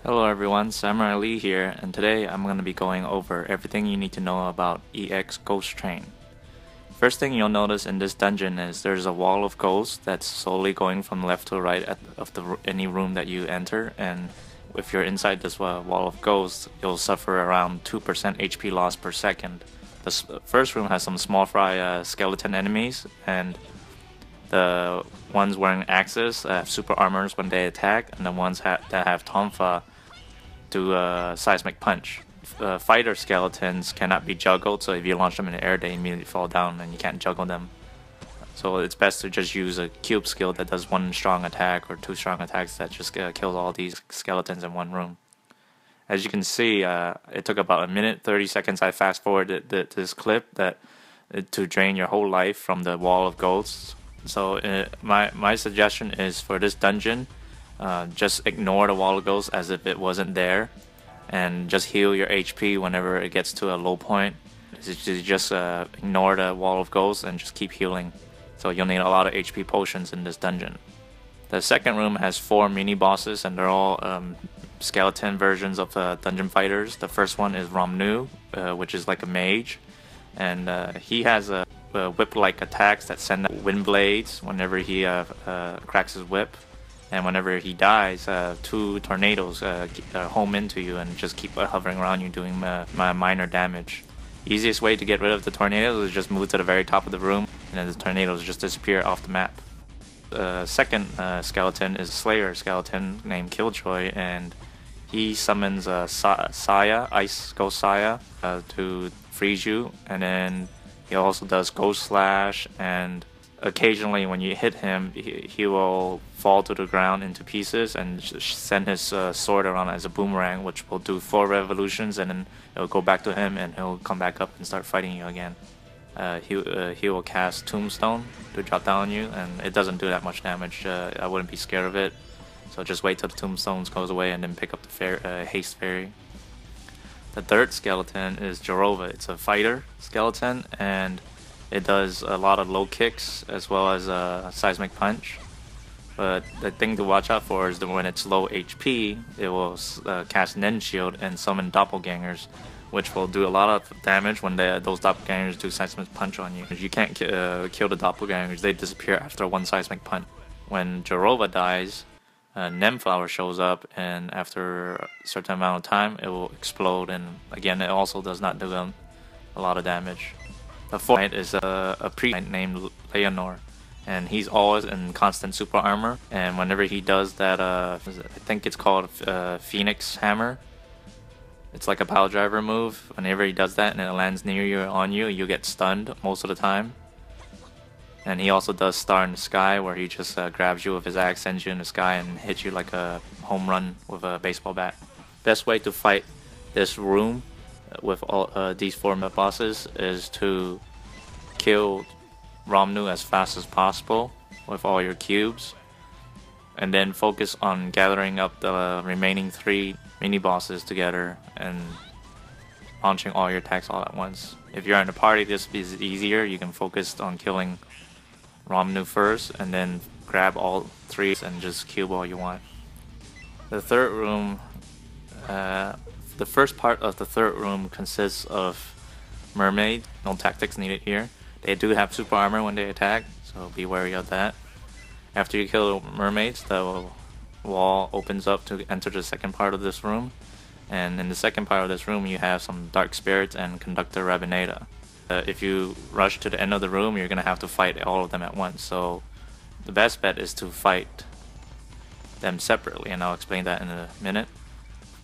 Hello everyone, SamuraiLee here, and today I'm going to be going over everything you need to know about EX Ghost Train. First thing you'll notice in this dungeon is there's a wall of ghosts that's slowly going from left to right of any room that you enter, and if you're inside this wall of ghosts, you'll suffer around 2% HP loss per second. The first room has some small fry skeleton enemies, and the ones wearing axes have super armors when they attack, and the ones that have tonfa do a seismic punch. Fighter skeletons cannot be juggled, so if you launch them in the air, they immediately fall down and you can't juggle them. So it's best to just use a cube skill that does one strong attack or two strong attacks that just kills all these skeletons in one room. As you can see, it took about a minute 30 seconds. I fast forwarded this clip to drain your whole life from the wall of ghosts. So my suggestion is for this dungeon, just ignore the wall of ghosts as if it wasn't there, and just heal your HP whenever it gets to a low point. Just ignore the wall of ghosts and just keep healing. So you'll need a lot of HP potions in this dungeon. The second room has 4 mini bosses, and they're all skeleton versions of dungeon fighters. The first one is Romnu, which is like a mage, and he has a whip-like attacks that send out wind blades whenever he cracks his whip. And whenever he dies, 2 tornadoes home into you and just keep hovering around you, doing minor damage. Easiest way to get rid of the tornadoes is just move to the very top of the room, and then the tornadoes just disappear off the map. The second skeleton is a Slayer skeleton named Killjoy, and he summons Saya, Ice Ghost Saya, to freeze you, and then he also does Ghost Slash, and occasionally when you hit him, he will fall to the ground into pieces and send his sword around as a boomerang, which will do 4 revolutions, and then it'll go back to him and he'll come back up and start fighting you again. He will cast Tombstone to drop down on you, and it doesn't do that much damage. I wouldn't be scared of it, so just wait till the Tombstones goes away and then pick up the Haste Fairy. The third skeleton is Jorova. It's a fighter skeleton, and it does a lot of low kicks as well as a seismic punch. But the thing to watch out for is that when it's low HP, it will cast Nen Shield and summon doppelgangers, which will do a lot of damage when those doppelgangers do seismic punch on you. You can't kill the doppelgangers, they disappear after 1 seismic punch. When Jorova dies, Nemflower shows up, and after a certain amount of time, it will explode, and again, it also does not do a lot of damage. The fourth is a priest named Leonor, and he's always in constant super armor, and whenever he does that, I think it's called Phoenix Hammer. It's like a pile driver move. Whenever he does that and it lands near you or on you, you get stunned most of the time. And he also does Star in the Sky, where he just grabs you with his axe, sends you in the sky, and hits you like a home run with a baseball bat. Best way to fight this room with all these 4 bosses is to kill Romnu as fast as possible with all your cubes, and then focus on gathering up the remaining 3 mini bosses together and launching all your attacks all at once. If you're in a party, this is easier. You can focus on killing Romnu first and then grab all 3 and just cube all you want. The third room, the first part of the third room consists of mermaids. No tactics needed here. They do have super armor when they attack, so be wary of that. After you kill mermaids, the wall opens up to enter the second part of this room, and in the second part of this room you have some dark spirits and Conductor Rabineta. If you rush to the end of the room, you're gonna have to fight all of them at once, so the best bet is to fight them separately, and I'll explain that in a minute.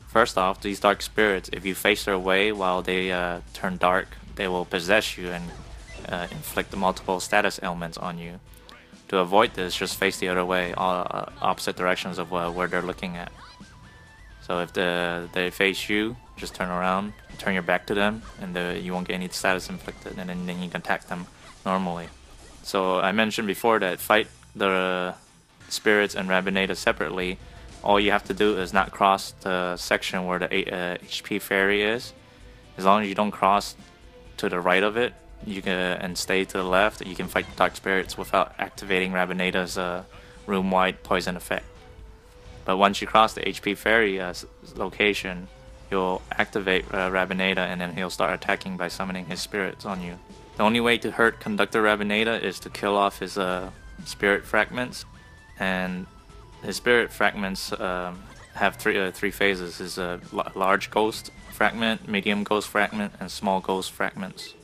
First off, these dark spirits, if you face their way while they turn dark, they will possess you and inflict multiple status ailments on you. To avoid this, just face the other way, opposite directions of where they're looking at. So if they face you, just turn around, turn your back to them, and you won't get any status inflicted, and then you can attack them normally. So I mentioned before that fight the spirits and Rabineta separately. All you have to do is not cross the section where the HP fairy is. As long as you don't cross to the right of it, you can and stay to the left, you can fight the dark spirits without activating Rabineta's room-wide poison effect. But once you cross the HP Fairy location, he'll activate Rabineta, and then he'll start attacking by summoning his spirits on you. The only way to hurt Conductor Rabineta is to kill off his spirit fragments, and his spirit fragments have three phases: his large ghost fragment, medium ghost fragment, and small ghost fragments.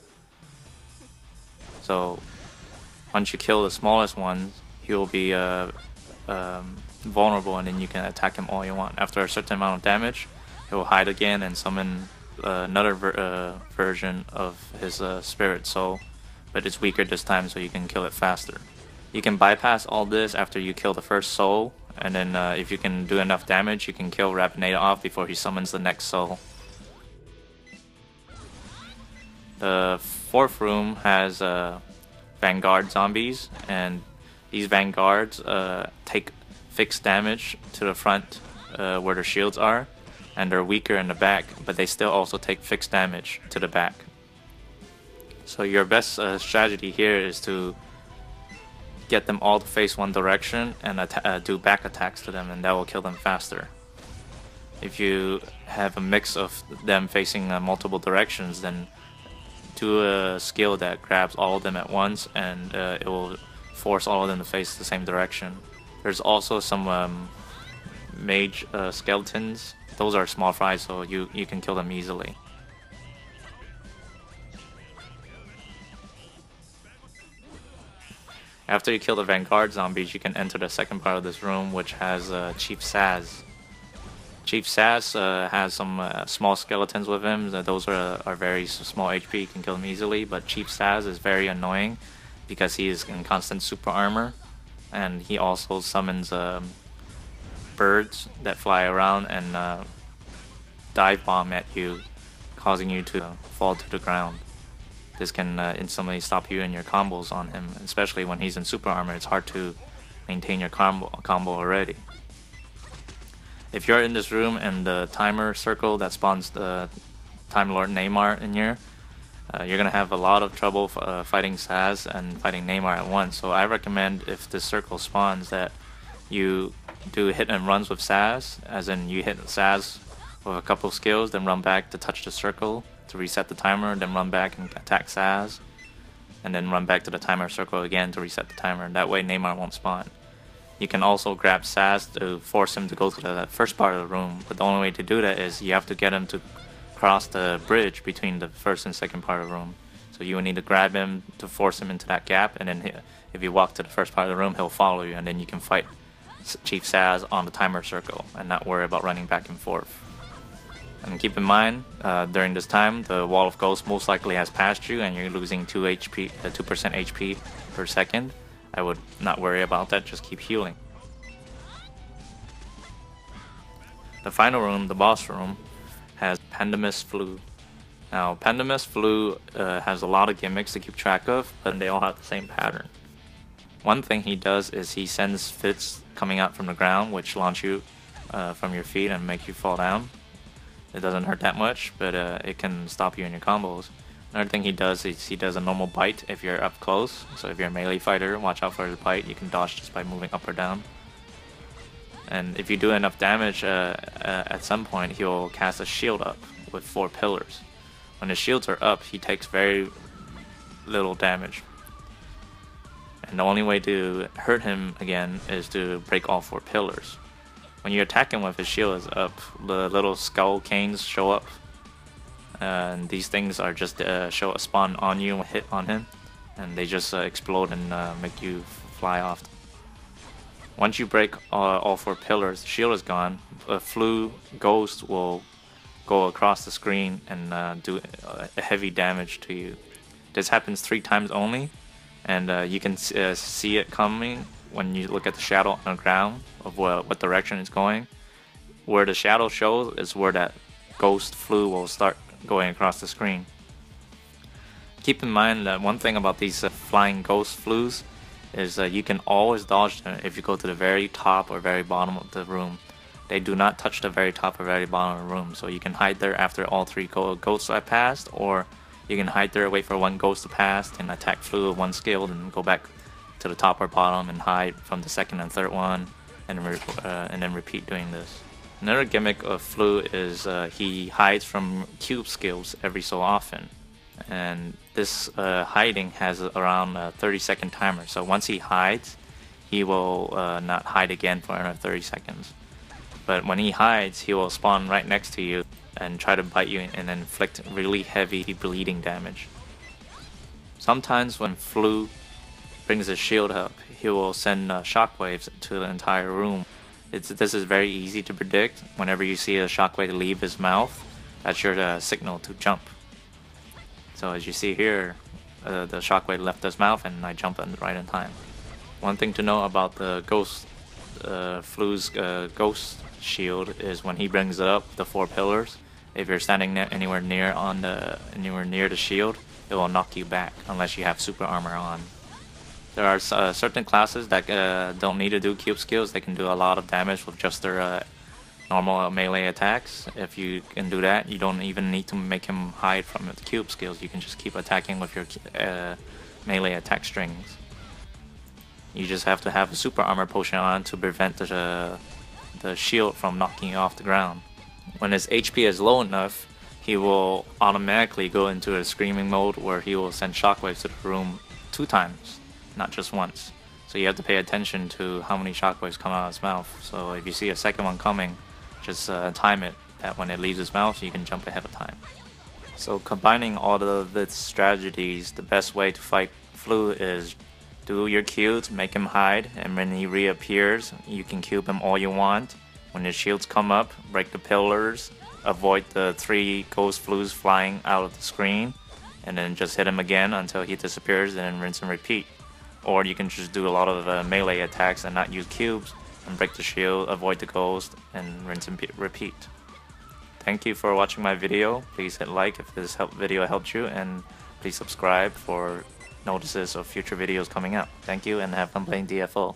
So once you kill the smallest one, he'll be vulnerable, and then you can attack him all you want. After a certain amount of damage, he'll hide again and summon another version of his spirit soul, but it's weaker this time, so you can kill it faster. You can bypass all this after you kill the first soul, and then if you can do enough damage, you can kill Rabineta off before he summons the next soul. The fourth room has Vanguard zombies, and these Vanguards take fixed damage to the front where their shields are, and they're weaker in the back, but they still also take fixed damage to the back. So your best strategy here is to get them all to face one direction and do back attacks to them, and that will kill them faster. If you have a mix of them facing multiple directions, then do a skill that grabs all of them at once, and it will force all of them to face the same direction. There's also some mage skeletons. Those are small fries, so you can kill them easily. After you kill the Vanguard zombies, you can enter the second part of this room, which has Chief Saz. Chief Saz has some small skeletons with him. Those are very small HP, you can kill them easily, but Chief Saz is very annoying because he is in constant super armor, and he also summons birds that fly around and dive bomb at you, causing you to fall to the ground. This can instantly stop you in your combos on him, especially when he's in super armor. It's hard to maintain your combo already. If you're in this room and the timer circle that spawns the Time Lord Neymar in here, you're gonna have a lot of trouble fighting Saz and fighting Neymar at once. So I recommend, if this circle spawns, that you do hit and runs with Saz, as in you hit Saz with a couple skills, then run back to touch the circle to reset the timer, then run back and attack Saz, and then run back to the timer circle again to reset the timer. That way Neymar won't spawn. You can also grab Saz to force him to go to the first part of the room, but the only way to do that is you have to get him to cross the bridge between the first and second part of the room. So you will need to grab him to force him into that gap, and then if you walk to the first part of the room, he'll follow you, and then you can fight Chief Saz on the timer circle and not worry about running back and forth. And keep in mind, during this time, the Wall of Ghosts most likely has passed you, and you're losing 2% HP per second. I would not worry about that, just keep healing. The final room, the boss room, has Pandemus Flu. Now, Pandemus Flu has a lot of gimmicks to keep track of, but they all have the same pattern. One thing he does is he sends fits coming out from the ground, which launch you from your feet and make you fall down. It doesn't hurt that much, but it can stop you in your combos. Another thing he does is he does a normal bite if you're up close. So if you're a melee fighter, watch out for his bite. You can dodge just by moving up or down. And if you do enough damage, at some point he'll cast a shield up with 4 pillars. When the shields are up, he takes very little damage. And the only way to hurt him again is to break all 4 pillars. When you attack him with his shield is up, the little skull canes show up. And these things are just show a spawn on you and hit on him, and they just explode and make you fly off. Once you break all 4 pillars, the shield is gone. A Flu Ghost will go across the screen and do a heavy damage to you. This happens 3 times only, and you can see it coming when you look at the shadow on the ground of what direction it's going. Where the shadow shows is where that Ghost Flu will start going across the screen. Keep in mind that one thing about these flying Ghost Flus is you can always dodge them if you go to the very top or very bottom of the room. They do not touch the very top or very bottom of the room, so you can hide there after all 3 ghosts are passed, or you can hide there, wait for 1 ghost to pass, and attack Flu with 1 skill, and go back to the top or bottom and hide from the second and third one. and then repeat doing this. Another gimmick of Flu is he hides from cube skills every so often, and this hiding has around a 30-second timer. So once he hides, he will not hide again for another 30 seconds. But when he hides, he will spawn right next to you and try to bite you and inflict really heavy bleeding damage. Sometimes when Flu brings his shield up, he will send shockwaves to the entire room. This is very easy to predict. Whenever you see a shockwave leave his mouth, that's your signal to jump. So as you see here, the shockwave left his mouth and I jumped right in time. One thing to know about the ghost, Flu's ghost shield is when he brings it up, the 4 pillars, if you're standing anywhere near the shield, it will knock you back unless you have super armor on. There are certain classes that don't need to do cube skills. They can do a lot of damage with just their normal melee attacks. If you can do that, you don't even need to make him hide from the cube skills. You can just keep attacking with your melee attack strings. You just have to have a super armor potion on to prevent the shield from knocking you off the ground. When his HP is low enough, he will automatically go into a screaming mode where he will send shockwaves to the room 2 times, not just once. So you have to pay attention to how many shockwaves come out of his mouth. So if you see a second one coming, just time it that when it leaves his mouth, you can jump ahead of time. So combining all of the strategies, the best way to fight Flu is do your cubes, make him hide, and when he reappears, you can cube him all you want. When his shields come up, break the pillars, avoid the 3 ghost Flus flying out of the screen, and then just hit him again until he disappears, and then rinse and repeat. Or you can just do a lot of melee attacks and not use cubes, and break the shield, avoid the ghost, and rinse and repeat. Thank you for watching my video. Please hit like if this video helped you, and please subscribe for notices of future videos coming up. Thank you and have fun playing DFO.